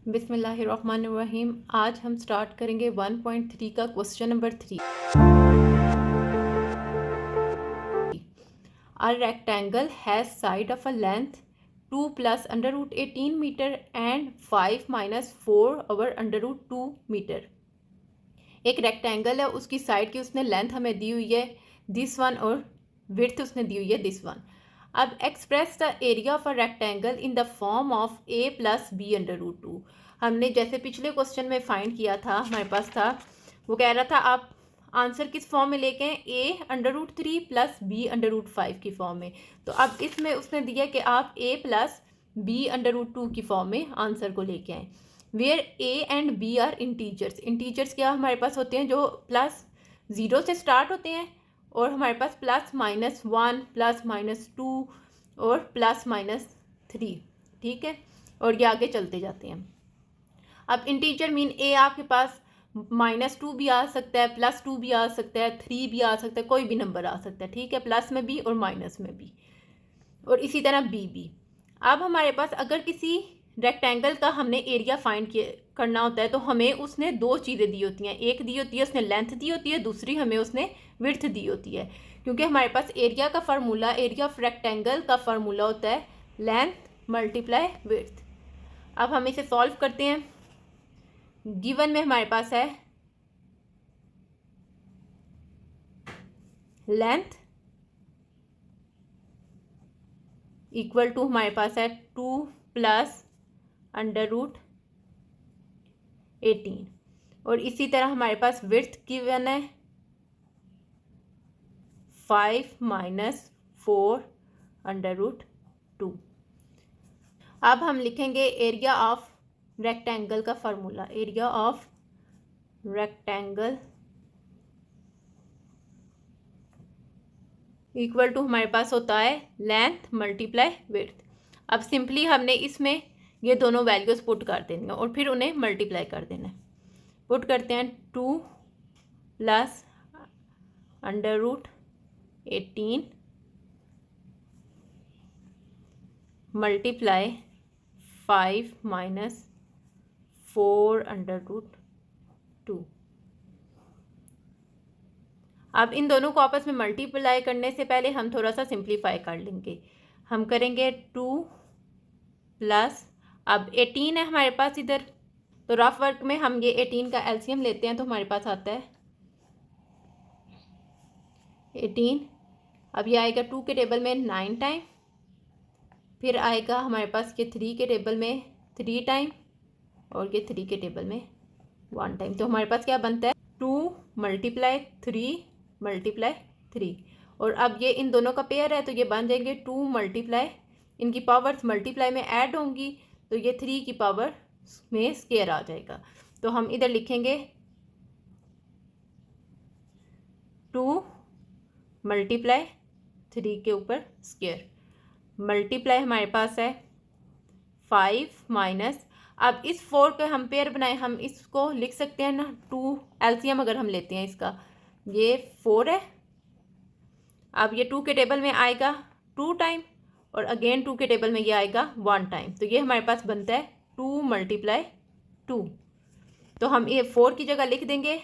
बिस्मिल्लाहिर्रहमानिर्रहीम। आज हम स्टार्ट करेंगे 1.3 का question number 3। A rectangle has side of a length 2 plus under root 18 meter and 5 minus 4 over under root 2 meter। एक rectangle है, उसकी साइड की उसने लेंथ हमें दी हुई है दिस वन और विड्थ उसने दी हुई है दिस वन। अब express the area of a rectangle in the form of a plus B under root 2। हमने जैसे पिछले क्वेश्चन में फाइंड किया था, हमारे पास था, वो कह रहा था आप आंसर किस फॉर्म में लेके आए, a under root 3 plus B under root 5 की फॉर्म में। तो अब इसमें उसने दिया कि आप a plus B under root 2 की फॉर्म में आंसर को लेके आए। Where A and B are integers. Integers क्या हमारे पास होते हैं, जो प्लस 0 से स्टार्ट होते हैं और हमारे पास प्लस माइनस 1 प्लस माइनस 2 और प्लस माइनस 3, ठीक है, और ये आगे चलते जाते हैं। अब इंटीजर मीन ए आपके पास -2 भी आ सकता है, +2 भी आ सकता है, 3 भी आ सकता है, कोई भी नंबर आ सकता है, ठीक है, प्लस में भी और माइनस में भी, और इसी तरह बी भी। अब हमारे पास अगर किसी रेक्टेंगल का हमने एरिया फाइंड करना होता है तो हमें उसने दो चीज़ें दी होती हैं। एक दी होती है उसने लेंथ दी होती है, दूसरी हमें उसने विड्थ दी होती है। क्योंकि हमारे पास एरिया का फार्मूला, एरिया ऑफ रेक्टेंगल का फार्मूला होता है लेंथ मल्टीप्लाई विड्थ। अब हम इसे सॉल्व करते हैं। गिवन में हमारे पास है लेंथ इक्वल टू हमारे पास है 2 प्लस अंडर रूट 18, और इसी तरह हमारे पास विड्थ गिवन है 5 माइनस 4 अंडर रूट 2। अब हम लिखेंगे एरिया ऑफ रेक्टेंगल का formula. Area of rectangle equal to हमारे पास होता है लेंथ मल्टीप्लाई विड्थ। अब सिंपली हमने इसमें ये दोनों वैल्यूज पुट कर देंगे और फिर उन्हें मल्टीप्लाई कर देना है। पुट करते हैं 2 plus under root 18 multiply 5 minus 4 under root 2। अब इन दोनों को आपस में मल्टीप्लाई करने से पहले हम थोड़ा सा सिंप्लीफाई कर लेंगे। हम करेंगे 2 प्लस, अब 18 है हमारे पास इधर, तो रफ वर्क में हम ये 18 का एलसीएम लेते हैं तो हमारे पास आता है 18। अब ये आएगा 2 के टेबल में 9 टाइम, फिर आएगा हमारे पास ये 3 के टेबल में 3 टाइम और ये 3 के टेबल में 1 टाइम। तो हमारे पास क्या बनता है 2 मल्टीप्लाई 3 मल्टीप्लाई 3, और अब ये इन दोनों का पेयर है तो ये बन जाएंगे 2 मल्टीप्लाई, इनकी पावर्स मल्टीप्लाई में ऐड होंगी तो ये 3 की पावर में स्केयर आ जाएगा। तो हम इधर लिखेंगे 2 मल्टीप्लाई 3 के ऊपर स्केयर, मल्टीप्लाई हमारे पास है 5 माइनस, अब इस 4 के हम पेयर बनाए, हम इसको लिख सकते हैं ना 2 एलसीएम अगर हम लेते हैं इसका, ये 4 है। अब ये 2 के टेबल में आएगा 2 टाइम और अगेन 2 के टेबल में ये आएगा 1 टाइम, तो ये हमारे पास बनता है 2 मल्टीप्लाई 2। तो हम ये 4 की जगह लिख देंगे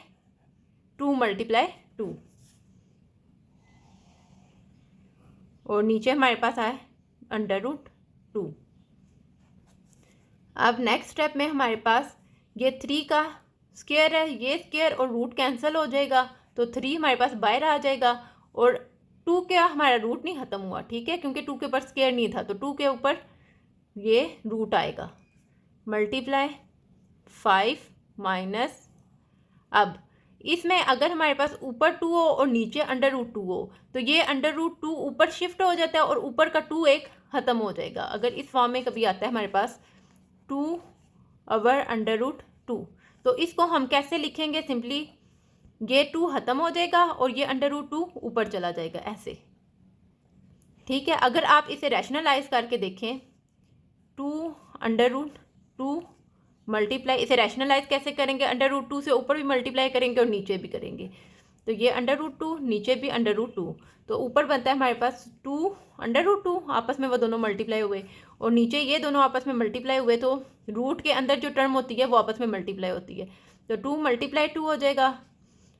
2 मल्टीप्लाई 2, और नीचे हमारे पास आए अंडर रूट 2। अब नेक्स्ट स्टेप में हमारे पास ये 3 का स्क्वायर है, ये स्क्वायर और रूट कैंसिल हो जाएगा तो 3 हमारे पास बाहर आ जाएगा, और 2 का हमारा रूट नहीं ख़त्म हुआ, ठीक है, क्योंकि 2 के ऊपर स्क्वायर नहीं था तो 2 के ऊपर ये रूट आएगा, मल्टीप्लाई 5 माइनस, अब इसमें अगर हमारे पास ऊपर 2 हो और नीचे अंडर रूट 2 हो तो ये अंडर रूट 2 ऊपर शिफ्ट हो जाता है और ऊपर का 2 एक ख़त्म हो जाएगा। अगर इस फॉर्म में कभी आता है हमारे पास 2 ओवर अंडर रूट 2, तो इसको हम कैसे लिखेंगे, सिंपली ये 2 ख़त्म हो जाएगा और ये अंडर रूट 2 ऊपर चला जाएगा ऐसे, ठीक है। अगर आप इसे रैशनलाइज करके देखें 2 अंडर रूट 2 मल्टीप्लाई, इसे रैशनलाइज कैसे करेंगे, अंडर रूट 2 से ऊपर भी मल्टीप्लाई करेंगे और नीचे भी करेंगे, तो ये √2, नीचे भी √2, तो ऊपर बनता है हमारे पास 2 √2, आपस में वो दोनों मल्टीप्लाई हुए, और नीचे ये दोनों आपस में मल्टीप्लाई हुए, तो रूट के अंदर जो टर्म होती है वो आपस में मल्टीप्लाई होती है, तो 2 × 2 हो जाएगा,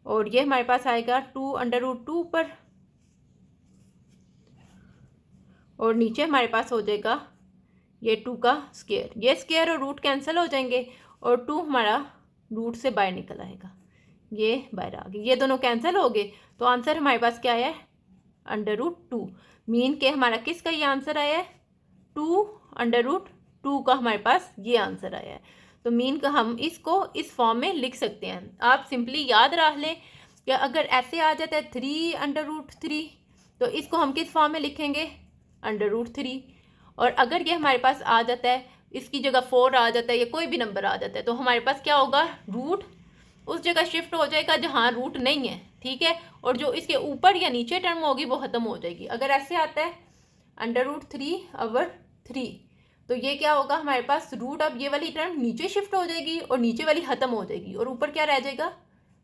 और ये हमारे पास आएगा 2 √2 ऊपर, और नीचे हमारे पास हो जाएगा ये 2 का स्क्वायर, ये स्क्वायर और रूट कैंसिल हो जाएंगे, और 2 हमारा रूट से बाहर निकल आएगा, ये बाहर आ गया, ये दोनों कैंसिल हो गए, तो आंसर हमारे पास क्या है √2। मीन के हमारा किसका ये आंसर आया है 2 √2 का हमारे पास ये आंसर आया है। तो मीन का हम इसको इस फॉर्म में लिख सकते हैं। आप सिंपली याद रख लें कि अगर ऐसे आ जाता है 3 √3, तो इसको हम किस फॉर्म में लिखेंगे √3, और अगर ये हमारे पास आ जाता है, इसकी जगह 4 आ जाता है या कोई भी नंबर आ जाता है, तो हमारे पास क्या होगा रूट उस जगह शिफ्ट हो जाएगा जहाँ रूट नहीं है, ठीक है, और जो इसके ऊपर या नीचे टर्म होगी वो ख़त्म हो जाएगी। अगर ऐसे आता है √3/3, तो ये क्या होगा हमारे पास रूट, अब ये वाली टर्म नीचे शिफ्ट हो जाएगी और नीचे वाली ख़त्म हो जाएगी, और ऊपर क्या रह जाएगा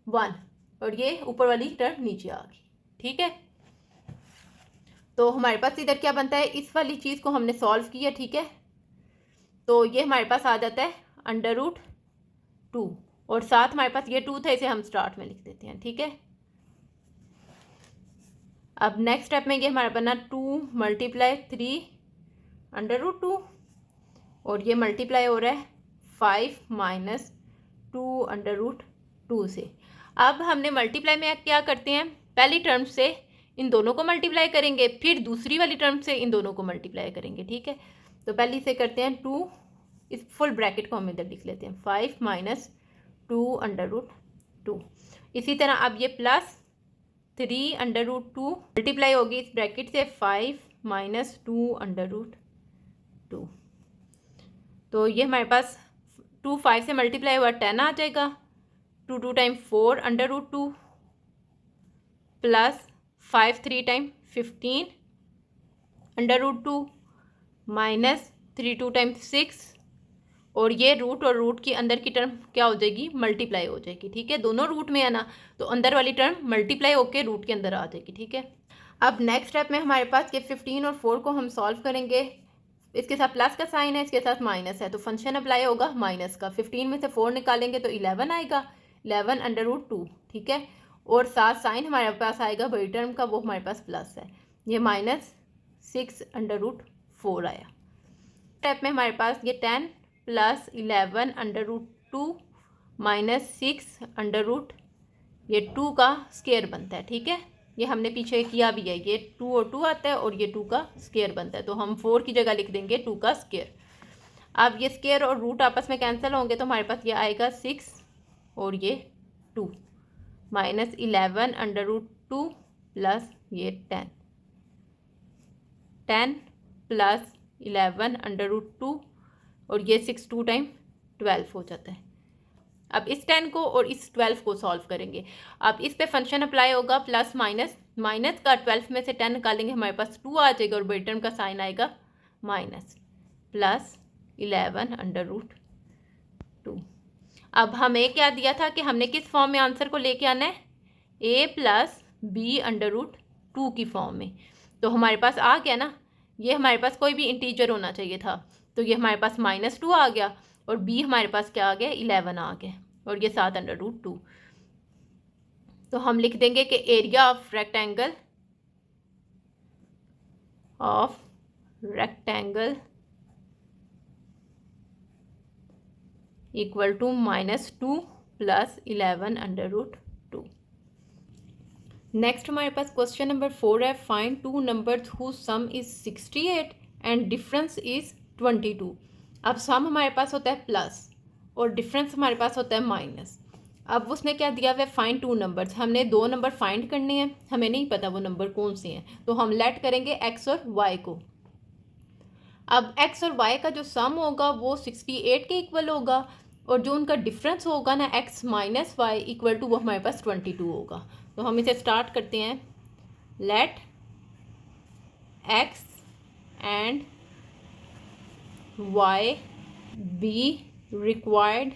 1, और ये ऊपर वाली टर्म नीचे आ गई, ठीक है। तो हमारे पास इधर क्या बनता है, इस वाली चीज़ को हमने सॉल्व किया, ठीक है, तो ये हमारे पास आ जाता है √2, और साथ हमारे पास ये 2 था, इसे हम स्टार्ट में लिख देते हैं, ठीक है। अब नेक्स्ट स्टेप में ये हमारा बना 2 × 3 √2, और ये मल्टीप्लाई हो रहा है 5 - 2 √2 से। अब हमने मल्टीप्लाई में क्या करते हैं, पहली टर्म से इन दोनों को मल्टीप्लाई करेंगे, फिर दूसरी वाली टर्म से इन दोनों को मल्टीप्लाई करेंगे, ठीक है। तो पहले से करते हैं 2, इस फुल ब्रैकेट को हम इधर लिख लेते हैं 5 - 2 √2। इसी तरह अब ये प्लस 3 √2 मल्टीप्लाई होगी इस ब्रैकेट से 5 - 2 √2, तो ये हमारे पास 2 5 से मल्टीप्लाई हुआ 10 आ जाएगा, 2 2 time 4 √2 plus 5 3 time 15 √2 minus 3 2 time 6, और ये रूट और रूट के अंदर की टर्म क्या हो जाएगी मल्टीप्लाई हो जाएगी, ठीक है, दोनों रूट में है ना, तो अंदर वाली टर्म मल्टीप्लाई होके रूट के अंदर आ जाएगी, ठीक है। अब नेक्स्ट स्टेप में हमारे पास ये 15 और 4 को हम सॉल्व करेंगे, इसके साथ प्लस का साइन है, इसके साथ माइनस है, तो फंक्शन अप्लाई होगा माइनस का, 15 में से 4 निकालेंगे तो 11 आएगा, 11 √2, ठीक है, और साथ साइन हमारे पास आएगा बड़ी टर्म का, वो हमारे पास प्लस है, ये -6 √4 आया। स्टेप में हमारे पास ये 10 + 11 √2 -6 ये 2 का स्क्वायर बनता है, ठीक है, ये हमने पीछे किया भी है, ये 2 और 2 आता है और ये 2 का स्क्वायर बनता है, तो हम 4 की जगह लिख देंगे 2 का स्क्वायर। अब ये स्क्वायर और रूट आपस में कैंसिल होंगे, तो हमारे पास ये आएगा 6 और ये 2 -11 √2 प्लस ये 10 + 11 √2, और ये 6 2 टाइम 12 हो जाता है। अब इस 10 को और इस 12 को सॉल्व करेंगे, अब इस पे फंक्शन अप्लाई होगा प्लस माइनस, माइनस का 12 में से 10 निकालेंगे, हमारे पास 2 आ जाएगा, और बड़ी टर्म का साइन आएगा माइनस, प्लस 11 √2। अब हमें क्या दिया था कि हमने किस फॉर्म में आंसर को लेके आना है, a + b √2 की फॉर्म में, तो हमारे पास आ गया ना, ये हमारे पास कोई भी इंटीजर होना चाहिए था, तो ये हमारे पास -2 आ गया, और b हमारे पास क्या आ गया 11 आ गया, और ये 7 √2। तो हम लिख देंगे कि area of rectangle equal to -2 + 11 √2। Next हमारे पास क्वेश्चन नंबर 4 है, find 2 numbers whose sum is 68 and difference is 22। अब सम हमारे पास होता है प्लस और डिफरेंस हमारे पास होता है माइनस। अब उसने क्या दिया हुआ है, फाइंड 2 नंबर्स, हमने 2 नंबर फाइंड करने हैं, हमें नहीं पता वो नंबर कौन से हैं, तो हम लेट करेंगे x और y को। अब x और y का जो सम होगा वो 68 के इक्वल होगा, और जो उनका डिफरेंस होगा ना x - y इक्वल टू वो हमारे पास 22 होगा। तो हम इसे स्टार्ट करते हैं, let x and y be required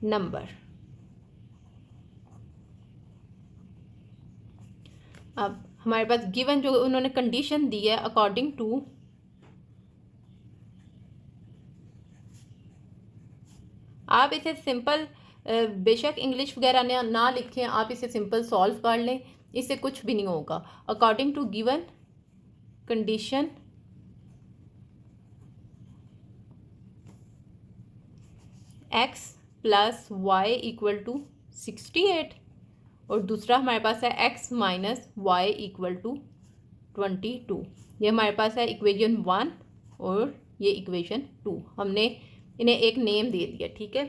number. अब हमारे पास गिवन जो उन्होंने कंडीशन दी है, अकॉर्डिंग टू आप इसे सिंपल बेशक इंग्लिश वगैरह ना लिखें, आप इसे सिंपल सॉल्व कर लें, इससे कुछ भी नहीं होगा। According to given condition x plus Y equal to 68 और दूसरा हमारे पास है x minus Y equal to 22। ये हमारे पास है इक्वेशन 1 और ये इक्वेशन 2। हमने इन्हें एक नेम दे दिया, ठीक है,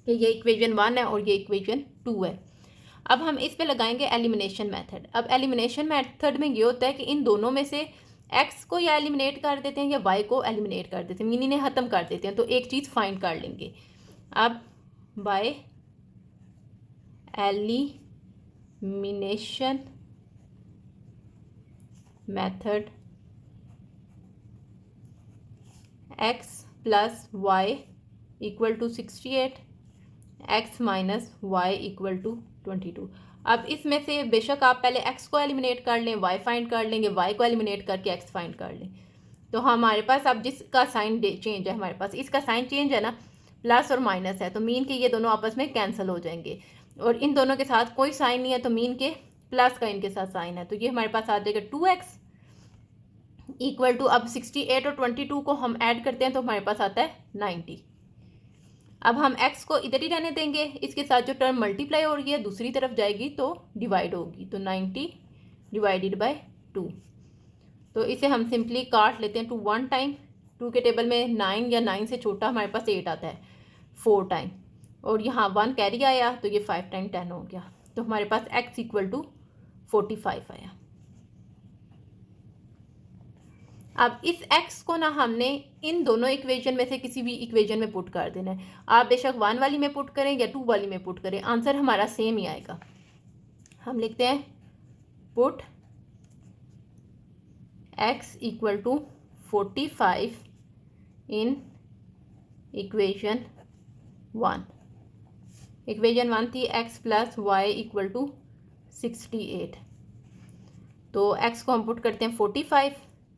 कि ये इक्वेशन 1 है और ये इक्वेशन 2 है। अब हम इस पे लगाएंगे एलिमिनेशन मेथड। अब एलिमिनेशन मेथड में ये होता है कि इन दोनों में से x को या एलिमिनेट कर देते हैं या y को एलिमिनेट कर देते हैं, मीनिंग इन्हें ख़त्म कर देते हैं, तो एक चीज़ फाइंड कर लेंगे। अब by elimination method x plus Y equal to 68, x minus Y equal to 22। अब इसमें से बेशक आप पहले x को एलिमिनेट कर लें, y फाइंड कर लेंगे, y को एलिमिनेट करके x फाइंड कर लें। तो हमारे पास अब जिसका साइन चेंज है, हमारे पास इसका साइन चेंज है ना, प्लस और माइनस है, तो मीन के ये दोनों आपस में कैंसिल हो जाएंगे और इन दोनों के साथ कोई साइन नहीं है, तो मीन के प्लस का इनके साथ साइन है, तो ये हमारे पास आ जाएगा 2x इक्वल टू, अब 68 और 22 को हम ऐड करते हैं तो हमारे पास आता है 90। अब हम x को इधर ही रहने देंगे, इसके साथ जो टर्म मल्टीप्लाई हो रही है दूसरी तरफ जाएगी तो डिवाइड होगी, तो 90 डिवाइडेड बाय 2। तो इसे हम सिंपली काट लेते हैं 2 1 टाइम, 2 के टेबल में 9 या 9 से छोटा हमारे पास 8 आता है 4 टाइम, और यहाँ 1 कैरी आया तो ये 5 टाइम 10 हो गया, तो हमारे पास x इक्वल टू 45 आया। अब इस x को ना हमने इन दोनों इक्वेशन में से किसी भी इक्वेशन में पुट कर देना है। आप बेशक 1 वाली में पुट करें या 2 वाली में पुट करें, आंसर हमारा सेम ही आएगा। हम लिखते हैं put x equal to 45 in equation 1। Equation 1 थी x plus Y equal to 68, तो x को हम पुट करते हैं 45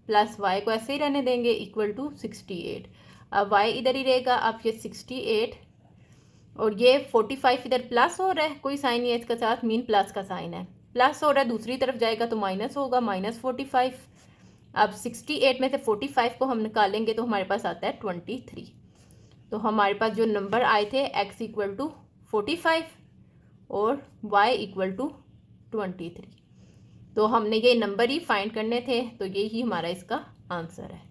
प्लस y को ऐसे ही रहने देंगे इक्वल टू 68। अब y इधर ही रहेगा, अब ये 68 और ये 45 इधर प्लस हो रहा है, कोई साइन नहीं है इसके साथ, मीन प्लस का साइन है, प्लस हो रहा है, दूसरी तरफ जाएगा तो माइनस होगा, माइनस 45। अब 68 में से 45 को हम निकालेंगे तो हमारे पास आता है 23। तो हमारे पास जो नंबर आए थे x इक्वल टू 45 और y इक्वल टू 23, तो हमने ये नंबर ही फाइंड करने थे, तो यही हमारा इसका आंसर है।